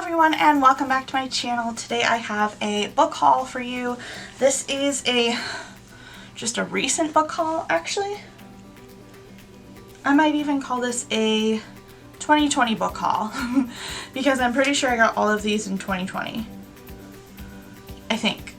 everyone, and welcome back to my channel. Today I have a book haul for you. This is just a recent book haul, actually. I might even call this a 2020 book haul because I'm pretty sure I got all of these in 2020. I think.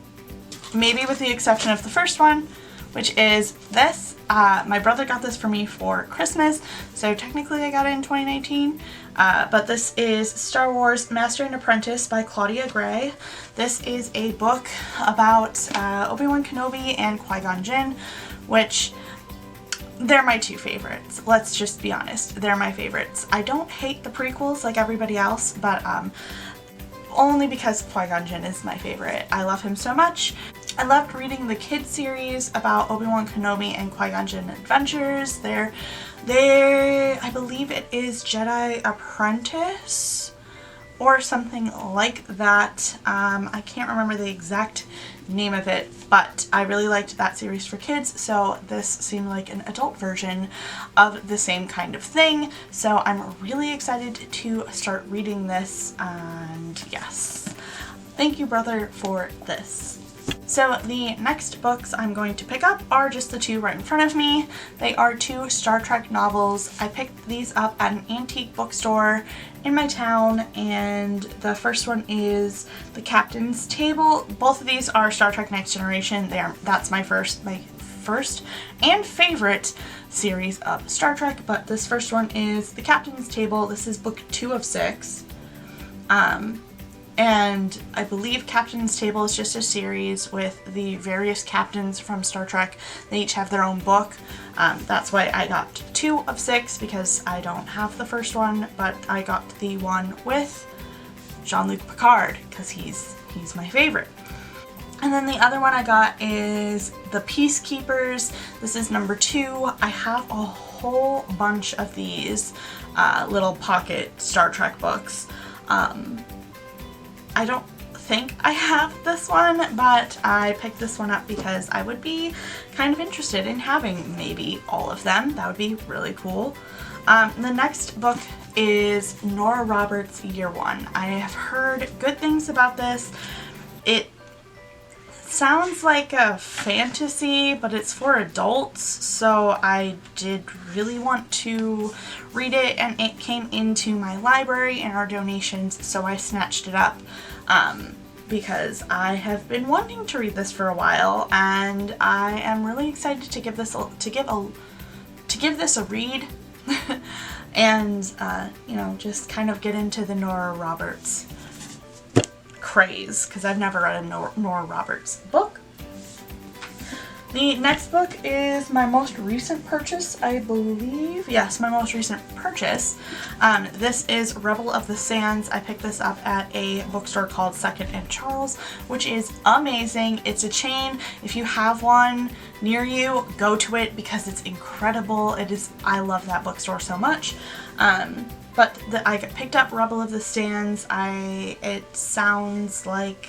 Maybe with the exception of the first one, which is this. My brother got this for me for Christmas, so technically I got it in 2019. But this is Star Wars Master and Apprentice by Claudia Gray. This is a book about Obi-Wan Kenobi and Qui-Gon Jinn, which they're my two favorites. Let's just be honest, they're my favorites. I don't hate the prequels like everybody else, but only because Qui-Gon Jinn is my favorite. I love him so much. I loved reading the kids series about Obi-Wan Kenobi and Qui-Gon Jinn adventures. I believe it is Jedi Apprentice or something like that. I can't remember the exact name of it, but I really liked that series for kids, so this seemed like an adult version of the same kind of thing. So I'm really excited to start reading this, and yes, thank you, brother, for this. So the next books I'm going to pick up are just the two right in front of me. They are two Star Trek novels. I picked these up at an antique bookstore in my town, and the first one is The Captain's Table. Both of these are Star Trek Next Generation. That's my first and favorite series of Star Trek, but this first one is The Captain's Table. This is book 2 of 6. And I believe Captain's Table is just a series with the various captains from Star Trek. They each have their own book. That's why I got 2 of 6, because I don't have the first one, but I got the one with Jean-Luc Picard because he's my favorite. And then the other one I got is The Peacekeepers. This is number 2. I have a whole bunch of these little pocket Star Trek books. I don't think I have this one, but I picked this one up because I would be kind of interested in having maybe all of them. That would be really cool. The next book is Nora Roberts' Year One. I have heard good things about this. It sounds like a fantasy, but it's for adults, so I did really want to read it, and it came into my library in our donations, so I snatched it up because I have been wanting to read this for a while, and I am really excited to give this a read and you know, just kind of get into the Nora Roberts craze, because I've never read a Nora Roberts book. The next book is my most recent purchase, I believe. Yes, my most recent purchase. This is Rebel of the Sands. I picked this up at a bookstore called Second and Charles, which is amazing. It's a chain. If you have one near you, go to it because it's incredible. I love that bookstore so much. But I picked up Rebel of the Sands. It sounds like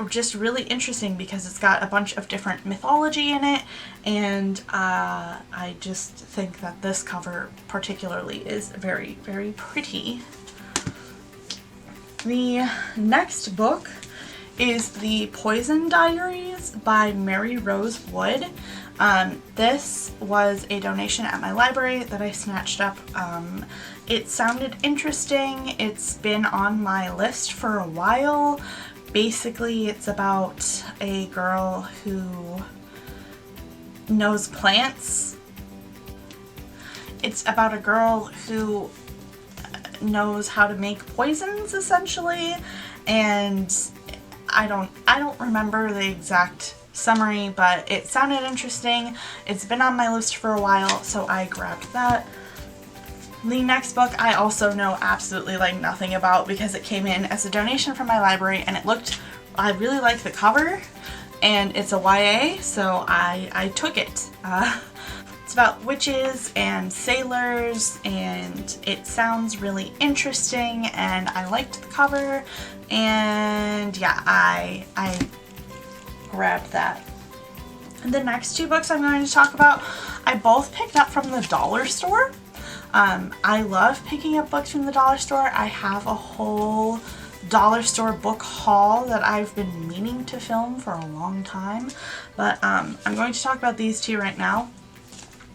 just really interesting because it's got a bunch of different mythology in it, and I just think that this cover particularly is very, very pretty. The next book is the Poison Diaries by Mary Rose Wood. This was a donation at my library that I snatched up. It sounded interesting. It's been on my list for a while. Basically, it's about a girl who knows plants. It's about a girl who knows how to make poisons, essentially, and I don't remember the exact summary, but it sounded interesting. It's been on my list for a while, so I grabbed that. The next book I also know absolutely like nothing about because it came in as a donation from my library, and I really like the cover, and it's a YA, so I took it. It's about witches and sailors, and it sounds really interesting, and I liked the cover, and yeah, I grabbed that. And the next two books I'm going to talk about, I both picked up from the dollar store. I love picking up books from the dollar store. I have a whole dollar store book haul that I've been meaning to film for a long time, but I'm going to talk about these two right now.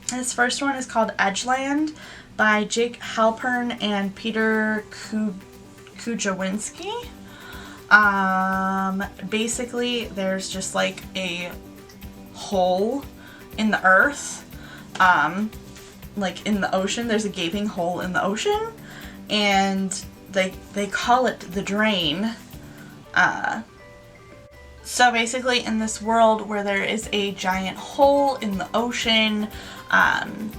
This first one is called Edgeland by Jake Halpern and Peter Kujawinski. Basically there's just like a hole in the earth, like in the ocean. There's a gaping hole in the ocean, and they call it the drain. So basically in this world where there is a giant hole in the ocean,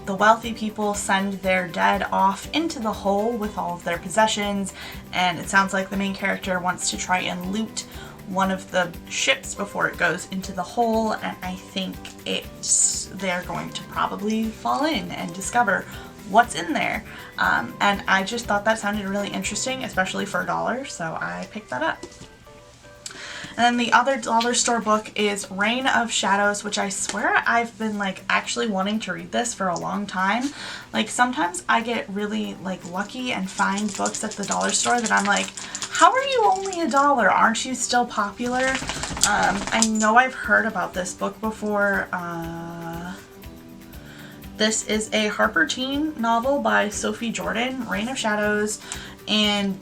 the wealthy people send their dead off into the hole with all of their possessions, and it sounds like the main character wants to try and loot one of the ships before it goes into the hole, and I think they're going to probably fall in and discover what's in there. And I just thought that sounded really interesting, especially for $1, so I picked that up. And then the other dollar store book is Reign of Shadows, which I swear I've been like actually wanting to read this for a long time. Like sometimes I get really like lucky and find books at the dollar store that I'm like, how are you only $1? Aren't you still popular? I know I've heard about this book before. This is a Harper Teen novel by Sophie Jordan, Reign of Shadows, and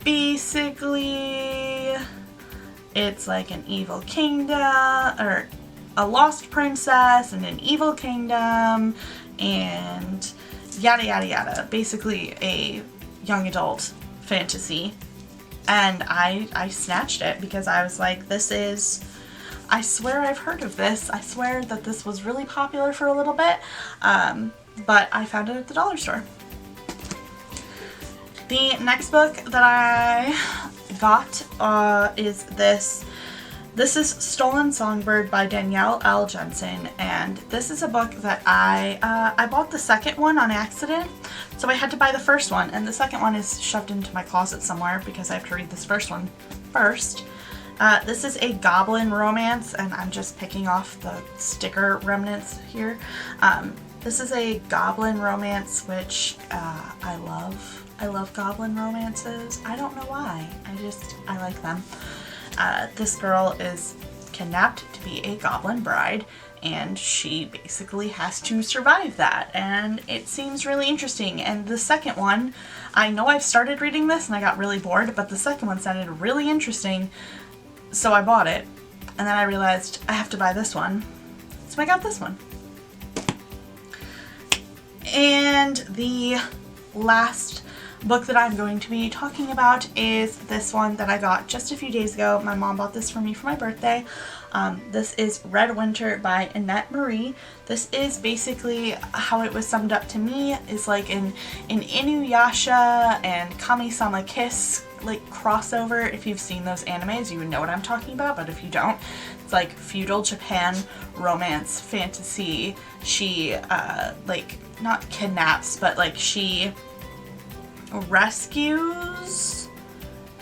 basically it's like an evil kingdom, or a lost princess and an evil kingdom, and yada yada yada. Basically a young adult fantasy. And I snatched it because I was like, this is, I swear I've heard of this. I swear that this was really popular for a little bit, but I found it at the dollar store. The next book that I got is this. This is Stolen Songbird by Danielle L. Jensen, and this is a book that I bought the second one on accident, so I had to buy the first one, and the second one is shoved into my closet somewhere because I have to read this first one first. This is a goblin romance, and I'm just picking off the sticker remnants here. This is a goblin romance, which I love. I love goblin romances. I don't know why. I like them. This girl is kidnapped to be a goblin bride, and she basically has to survive that, and it seems really interesting. And the second one, I know I've started reading this and I got really bored, but the second one sounded really interesting, so I bought it, and then I realized I have to buy this one, so I got this one. And the last book that I'm going to be talking about is this one that I got just a few days ago. My mom bought this for me for my birthday. This is Red Winter by Annette Marie. This is basically how it was summed up to me, is like an Inuyasha and Kami-sama Kiss like crossover. If you've seen those animes, you would know what I'm talking about, but if you don't, it's like feudal Japan romance fantasy. She like not kidnaps, but like she rescues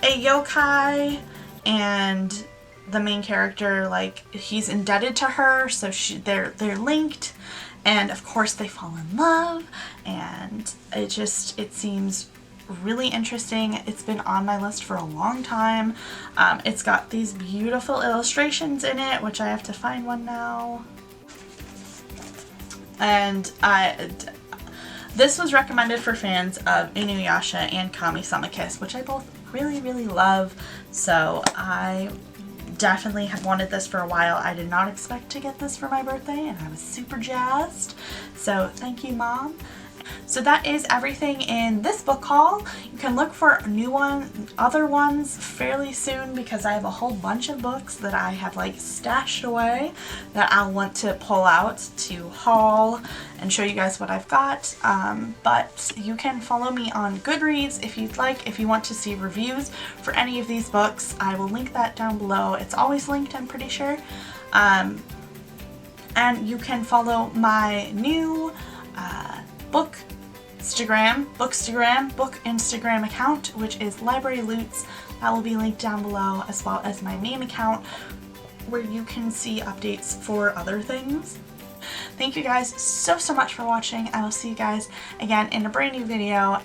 a yokai, and the main character, like, he's indebted to her, so they're linked, and of course they fall in love, and it seems really interesting. It's been on my list for a long time. It's got these beautiful illustrations in it, which I have to find one now, and this was recommended for fans of Inuyasha and Kami-sama Kiss, which I both really, really love, so I definitely have wanted this for a while. I did not expect to get this for my birthday, and I was super jazzed, so thank you, Mom. So that is everything in this book haul. You can look for other ones fairly soon, because I have a whole bunch of books that I have like stashed away that I'll want to pull out to haul and show you guys what I've got. But you can follow me on Goodreads if you'd like. If you want to see reviews for any of these books, I will link that down below. It's always linked, I'm pretty sure. And you can follow my new book Instagram account, which is Library Loots. That will be linked down below, as well as my main account, where you can see updates for other things. Thank you guys so much for watching. I will see you guys again in a brand new video.